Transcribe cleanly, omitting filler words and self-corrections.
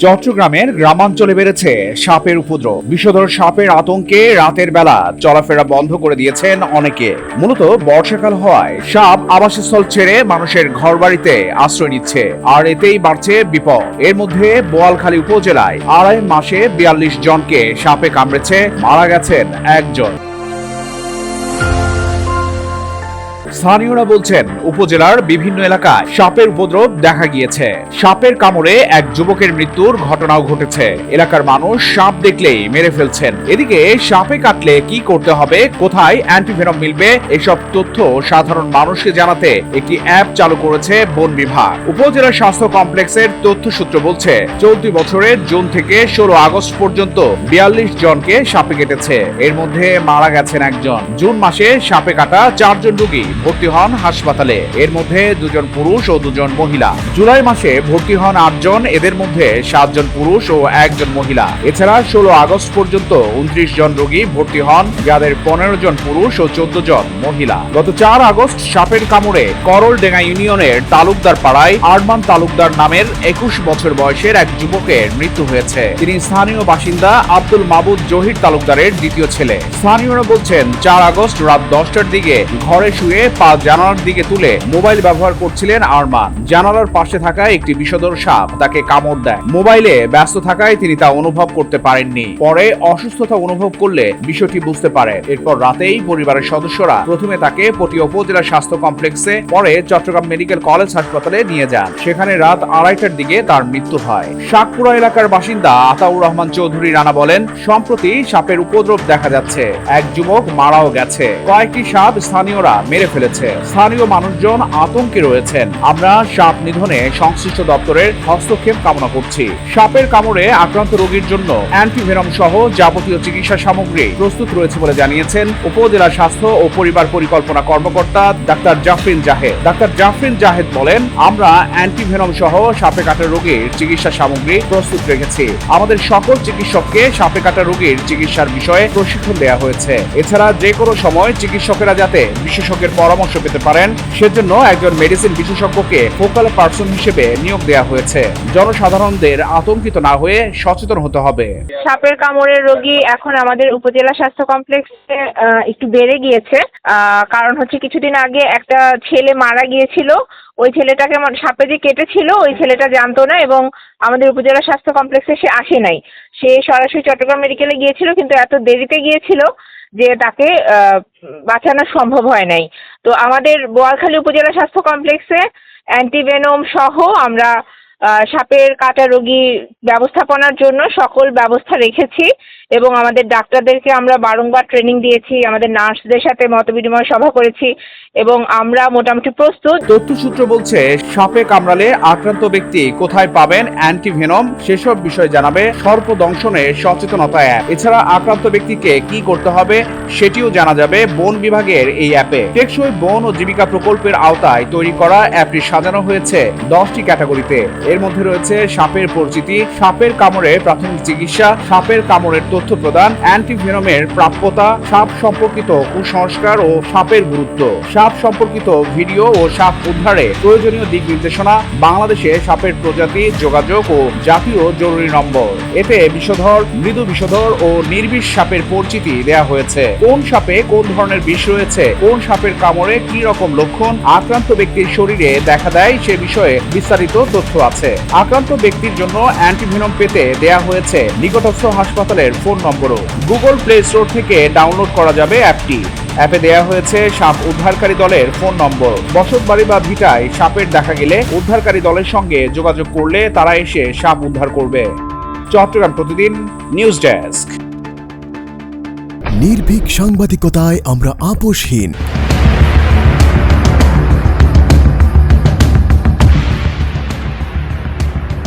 চট্টগ্রামের গ্রামাঞ্চলে বেড়েছে সাপের উপদ্রব। বিষধর সাপের আতঙ্কে রাতের বেলা চলাফেরা বন্ধ করে দিয়েছেন অনেকে। মূলত বর্ষাকাল হওয়ায় সাপ আবাসস্থল ছেড়ে মানুষের ঘরবাড়িতে আশ্রয় নিচ্ছে, আর এতেই বাড়ছে বিপদ। এর মধ্যে বোয়ালখালী উপজেলায় 2.5 মাসে 42 জনকে সাপে কামড়েছে, মারা গেছেন একজন। স্থানীয়রা বলছেন, উপজেলার বিভিন্ন এলাকায় সাপের উপদ্রব দেখা গিয়েছে। সাপের কামড়ে এক যুবকের মৃত্যুর ঘটনাও ঘটেছে। এলাকার মানুষ সাপ দেখলেই মেরে ফেলছেন। এদিকে সাপে কাটলে কি করতে হবে, কোথায় অ্যান্টিভেনম মিলবে, এসব তথ্য সাধারণ মানুষকে জানাতে একটি অ্যাপ চালু করেছে বন বিভাগ। উপজেলা স্বাস্থ্য কমপ্লেক্সের তথ্যসূত্র বলছে, চলতি বছরের জুন থেকে 16 আগস্ট পর্যন্ত 42 জনকে সাপে কেটেছে। এর মধ্যে মারা গেছেন একজন। জুন মাসে সাপে কাটা 4 জন রোগী ভর্তি হন হাসপাতালে। এর মধ্যে 2 জন পুরুষ ও 2 জন মহিলা। জুলাই মাসে ভর্তি হন 8 জন, এদের মধ্যে 7 জন পুরুষ ও 1 জন মহিলা। এছাড়া 16 আগস্ট পর্যন্ত 29 জন রোগী ভর্তি হন, যাদের 15 জন পুরুষ ও 14 জন মহিলা। গত 4 আগস্ট সাপের কামড়ে করলডেঙ্গা ইউনিয়নের তালুকদার পাড়ায় আরমান তালুকদার নামের 21 বছর বয়সের এক যুবকের মৃত্যু হয়েছে। তিনি স্থানীয় বাসিন্দা আব্দুল মাবুদ জহির তালুকদারের দ্বিতীয় ছেলে। স্থানীয়রা বলছেন, 4 আগস্ট রাত 10টার দিকে ঘরে শুয়ে পা জানালার দিকে তুলে মোবাইল ব্যবহার করছিলেন আরমান। জানালার পাশে থাকা একটি বিষধর সাপ তাকে কামড় দেয়। মোবাইলে ব্যস্ত থাকায় তিনি তা অনুভব করতে পারেননি। পরে অসুস্থতা অনুভব করলে বিষয়টি বুঝতে পারে। এরপর রাতেই পরিবারের সদস্যরা প্রথমে তাকে পটিয়া উপজেলা স্বাস্থ্য কমপ্লেক্সে, পরে চট্টগ্রাম মেডিকেল কলেজ হাসপাতালে নিয়ে যান। সেখানে রাত 2:30টার দিকে তার মৃত্যু হয়। শাকপুরা এলাকার বাসিন্দা আতাউর রহমান চৌধুরী রানা বলেন, সম্প্রতি সাপের উপদ্রব দেখা যাচ্ছে। এক যুবক মারাও গেছে। কয়েকটি সাপ স্থানীয়রা মেরে ফেলেছে। স্থানীয় মানুষজন আতঙ্কে রয়েছেন। আমরা সাপ নিধনে সংশ্লিষ্ট দপ্তরের হস্তক্ষেপ কামনা করছি। সাপের কামড়ে আক্রান্ত রোগীর জন্য অ্যান্টিভেনম সহ যাবতীয় চিকিৎসা সামগ্রী প্রস্তুত রয়েছে বলে জানিয়েছেন উপজেলা স্বাস্থ্য ও পরিবার পরিকল্পনা কর্মকর্তা ডাক্তার জাফরিন জাহেদ। ডাক্তার জাফরিন জাহেদ বলেন, আমরা অ্যান্টিভেনম সহ সাপে কাটা রোগীর চিকিৎসা সামগ্রী প্রস্তুত রেখেছি। আমাদের সকল চিকিৎসককে সাপে কাটা রোগীর চিকিৎসার বিষয়ে প্রশিক্ষণ দেওয়া হয়েছে। এছাড়া যে কোনো সময় চিকিৎসকেরা যাতে বিশেষজ্ঞের পরামর্শ পেতে পারেন, সেজন্য একজন মেডিসিন বিশেষজ্ঞকে ফোকাল পার্সন হিসেবে নিয়োগ দেওয়া হয়েছে। জনসাধারণদের আতঙ্কিত না হয়ে সচেতন হতে হবে। সাপের কামড়ের রোগী এখন আমাদের উপজেলা স্বাস্থ্য কমপ্লেক্সে একটু বেড়ে গিয়েছে। কারণ হচ্ছে, কিছুদিন আগে একটা ছেলে মারা গিয়েছিল। ওই ছেলেটাকে সাপে যে কেটেছিল, ওই ছেলেটা জানতো না এবং আমাদের উপজেলা স্বাস্থ্য কমপ্লেক্সে সে আসে নাই। সে সরাসরি চট্টগ্রাম মেডিকেলে গিয়েছিল, কিন্তু এত দেরিতে গিয়েছিল যে তাকে বাঁচানো সম্ভব হয় নাই। তো আমাদের বোয়ালখালী উপজেলা স্বাস্থ্য কমপ্লেক্সে অ্যান্টিভেনম সহ আমরা সাপের কাটা রোগী ব্যবস্থাপনার জন্য সকল ব্যবস্থা রেখেছি এবং আমাদের ডাক্তারদেরকে আমরা বারংবার ট্রেনিং দিয়েছি। আমাদের নার্সদের সাথে মতবিনিময় সভা করেছি এবং আমরা মোটামুটি প্রস্তুত। তথ্যসূত্র বলছে, সাপে কামড়ালে আক্রান্ত ব্যক্তি কোথায় পাবেন অ্যান্টিভেনম, সেসব বিষয় জানাবে সর্পদংশনের সচেতনতা অ্যাপ। এছাড়া আক্রান্ত ব্যক্তিকে কি করতে হবে সেটিও জানা যাবে বন বিভাগের এই অ্যাপে। টেকসই বন ও জীবিকা প্রকল্পের আওতায় তৈরি করা অ্যাপটি সাজানো হয়েছে 10টি ক্যাটাগরিতে। এর মধ্যে রয়েছে সাপের পরিচিতি, সাপের কামড়ে প্রাথমিক চিকিৎসা, সাপের কামড়ের তথ্য প্রদান, অ্যান্টিভেনমের প্রাপ্যতা, সাপ সম্পর্কিত কুসংস্কার ও সাপের গুরুত্ব, সাপ সম্পর্কিত ভিডিও ও সাপ উদ্ধারে প্রয়োজনীয় দিক নির্দেশনা, বাংলাদেশে সাপের প্রজাতি, যোগাযোগ ও জাতীয় জরুরি নম্বর। এতে বিষধর, মৃদু বিষধর ও নির্বিষ সাপের পরিচিতি দেয়া হয়েছে। কোন সাপে কোন ধরনের বিষ রয়েছে, কোন সাপের কামড়ে কি রকম লক্ষণ আক্রান্ত ব্যক্তির শরীরে দেখা দেয় সে বিষয়ে বিস্তারিত তথ্য আছে। আক্রান্ত ব্যক্তির জন্য অ্যান্টিভেনম পেতে দেয়া হয়েছে নিকটস্থ হাসপাতালের ফোন নম্বরও। গুগল প্লে স্টোর থেকে ডাউনলোড করা যাবে অ্যাপটি। অ্যাপে দেয়া হয়েছে সাপ উদ্ধারকারী দলের ফোন নম্বর। বসতবাড়ি বা ভিটায় সাপের দেখা গেলে উদ্ধারকারী দলের সঙ্গে যোগাযোগ করলে তারা এসে সাপ উদ্ধার করবে। চট্টগ্রাম প্রতিদিন নিউজ ডেস্ক। নির্ভীক সাংবাদিকতায় আমরা আপোষহীন।